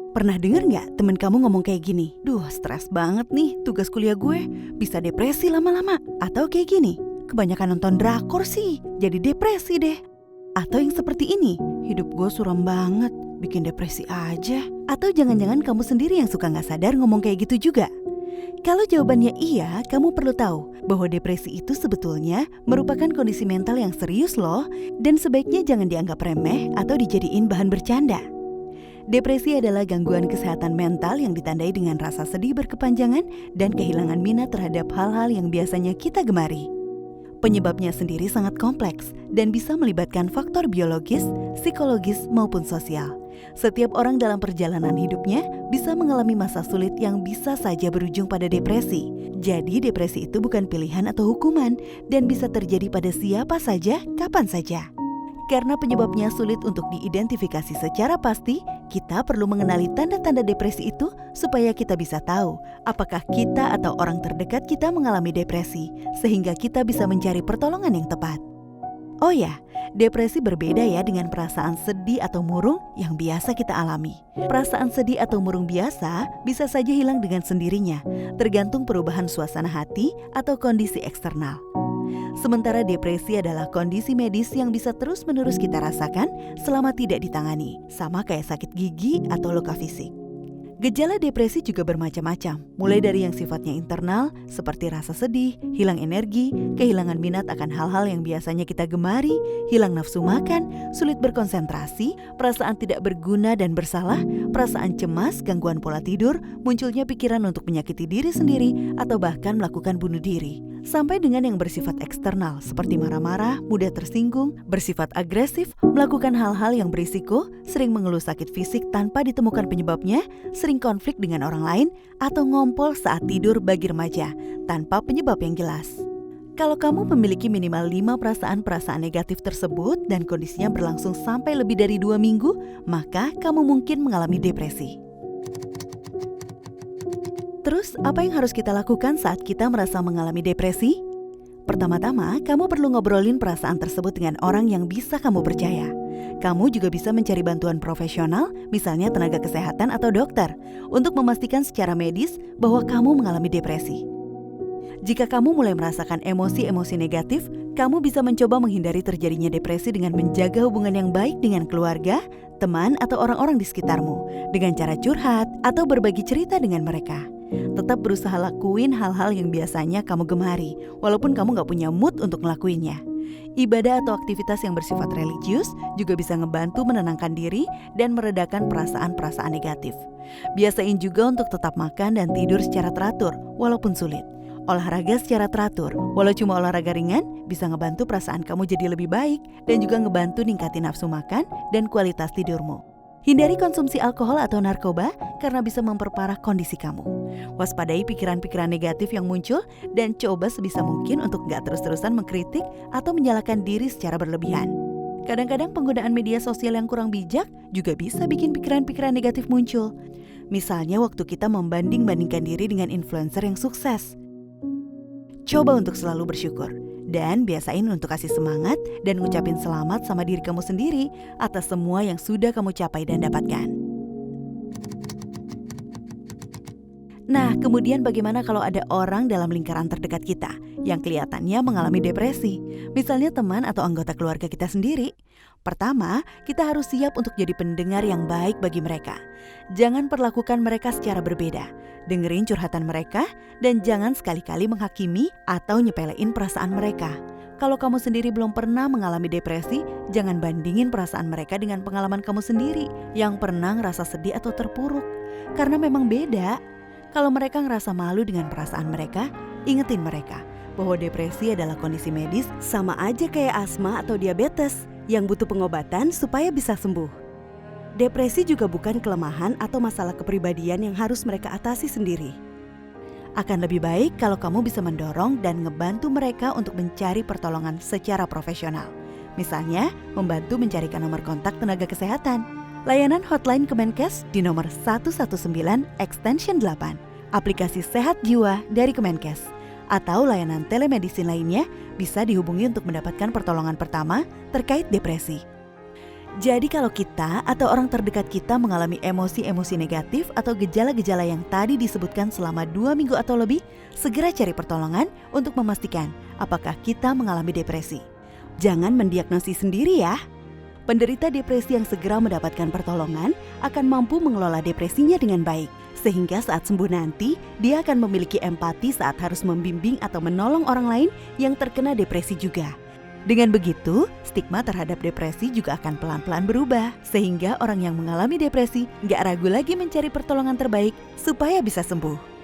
Pernah denger nggak temen kamu ngomong kayak gini? Duh, stres banget nih tugas kuliah gue, bisa depresi lama-lama. Atau kayak gini, kebanyakan nonton drakor sih, jadi depresi deh. Atau yang seperti ini, hidup gue suram banget, bikin depresi aja. Atau jangan-jangan kamu sendiri yang suka gak sadar ngomong kayak gitu juga? Kalau jawabannya iya, kamu perlu tahu bahwa depresi itu sebetulnya merupakan kondisi mental yang serius loh, dan sebaiknya jangan dianggap remeh atau dijadiin bahan bercanda. Depresi adalah gangguan kesehatan mental yang ditandai dengan rasa sedih berkepanjangan dan kehilangan minat terhadap hal-hal yang biasanya kita gemari. Penyebabnya sendiri sangat kompleks dan bisa melibatkan faktor biologis, psikologis, maupun sosial. Setiap orang dalam perjalanan hidupnya bisa mengalami masa sulit yang bisa saja berujung pada depresi. Jadi depresi itu bukan pilihan atau hukuman dan bisa terjadi pada siapa saja, kapan saja. Karena penyebabnya sulit untuk diidentifikasi secara pasti, kita perlu mengenali tanda-tanda depresi itu supaya kita bisa tahu apakah kita atau orang terdekat kita mengalami depresi, sehingga kita bisa mencari pertolongan yang tepat. Oh ya, depresi berbeda ya dengan perasaan sedih atau murung yang biasa kita alami. Perasaan sedih atau murung biasa bisa saja hilang dengan sendirinya, tergantung perubahan suasana hati atau kondisi eksternal. Sementara depresi adalah kondisi medis yang bisa terus-menerus kita rasakan selama tidak ditangani, sama kayak sakit gigi atau luka fisik. Gejala depresi juga bermacam-macam, mulai dari yang sifatnya internal, seperti rasa sedih, hilang energi, kehilangan minat akan hal-hal yang biasanya kita gemari, hilang nafsu makan, sulit berkonsentrasi, perasaan tidak berguna dan bersalah, perasaan cemas, gangguan pola tidur, munculnya pikiran untuk menyakiti diri sendiri, atau bahkan melakukan bunuh diri. Sampai dengan yang bersifat eksternal, seperti marah-marah, mudah tersinggung, bersifat agresif, melakukan hal-hal yang berisiko, sering mengeluh sakit fisik tanpa ditemukan penyebabnya, sering konflik dengan orang lain, atau ngompol saat tidur bagi remaja, tanpa penyebab yang jelas. Kalau kamu memiliki minimal 5 perasaan-perasaan negatif tersebut dan kondisinya berlangsung sampai lebih dari 2 minggu, maka kamu mungkin mengalami depresi. Terus, apa yang harus kita lakukan saat kita merasa mengalami depresi? Pertama-tama, kamu perlu ngobrolin perasaan tersebut dengan orang yang bisa kamu percaya. Kamu juga bisa mencari bantuan profesional, misalnya tenaga kesehatan atau dokter, untuk memastikan secara medis bahwa kamu mengalami depresi. Jika kamu mulai merasakan emosi-emosi negatif, kamu bisa mencoba menghindari terjadinya depresi dengan menjaga hubungan yang baik dengan keluarga, teman, atau orang-orang di sekitarmu, dengan cara curhat atau berbagi cerita dengan mereka. Tetap berusaha lakuin hal-hal yang biasanya kamu gemari, walaupun kamu gak punya mood untuk ngelakuinnya. Ibadah atau aktivitas yang bersifat religius juga bisa ngebantu menenangkan diri dan meredakan perasaan-perasaan negatif. Biasain juga untuk tetap makan dan tidur secara teratur, walaupun sulit. Olahraga secara teratur, walau cuma olahraga ringan, bisa ngebantu perasaan kamu jadi lebih baik dan juga ngebantu ningkatin nafsu makan dan kualitas tidurmu. Hindari konsumsi alkohol atau narkoba karena bisa memperparah kondisi kamu. Waspadai pikiran-pikiran negatif yang muncul dan coba sebisa mungkin untuk gak terus-terusan mengkritik atau menyalahkan diri secara berlebihan. Kadang-kadang penggunaan media sosial yang kurang bijak juga bisa bikin pikiran-pikiran negatif muncul. Misalnya waktu kita membanding-bandingkan diri dengan influencer yang sukses. Coba untuk selalu bersyukur. Dan biasain untuk kasih semangat dan ngucapin selamat sama diri kamu sendiri atas semua yang sudah kamu capai dan dapatkan. Nah, kemudian bagaimana kalau ada orang dalam lingkaran terdekat kita yang kelihatannya mengalami depresi? Misalnya teman atau anggota keluarga kita sendiri. Pertama, kita harus siap untuk jadi pendengar yang baik bagi mereka. Jangan perlakukan mereka secara berbeda. Dengerin curhatan mereka dan jangan sekali-kali menghakimi atau nyepelein perasaan mereka. Kalau kamu sendiri belum pernah mengalami depresi, jangan bandingin perasaan mereka dengan pengalaman kamu sendiri yang pernah ngerasa sedih atau terpuruk. Karena memang beda. Kalau mereka ngerasa malu dengan perasaan mereka, ingetin mereka bahwa depresi adalah kondisi medis sama aja kayak asma atau diabetes yang butuh pengobatan supaya bisa sembuh. Depresi juga bukan kelemahan atau masalah kepribadian yang harus mereka atasi sendiri. Akan lebih baik kalau kamu bisa mendorong dan ngebantu mereka untuk mencari pertolongan secara profesional. Misalnya, membantu mencarikan nomor kontak tenaga kesehatan. Layanan hotline Kemenkes di nomor 119 extension 8, aplikasi Sehat Jiwa dari Kemenkes, atau layanan telemedicine lainnya bisa dihubungi untuk mendapatkan pertolongan pertama terkait depresi. Jadi kalau kita atau orang terdekat kita mengalami emosi-emosi negatif atau gejala-gejala yang tadi disebutkan selama 2 minggu atau lebih, segera cari pertolongan untuk memastikan apakah kita mengalami depresi. Jangan mendiagnosis sendiri ya. Penderita depresi yang segera mendapatkan pertolongan akan mampu mengelola depresinya dengan baik. Sehingga saat sembuh nanti, dia akan memiliki empati saat harus membimbing atau menolong orang lain yang terkena depresi juga. Dengan begitu, stigma terhadap depresi juga akan pelan-pelan berubah. Sehingga orang yang mengalami depresi nggak ragu lagi mencari pertolongan terbaik supaya bisa sembuh.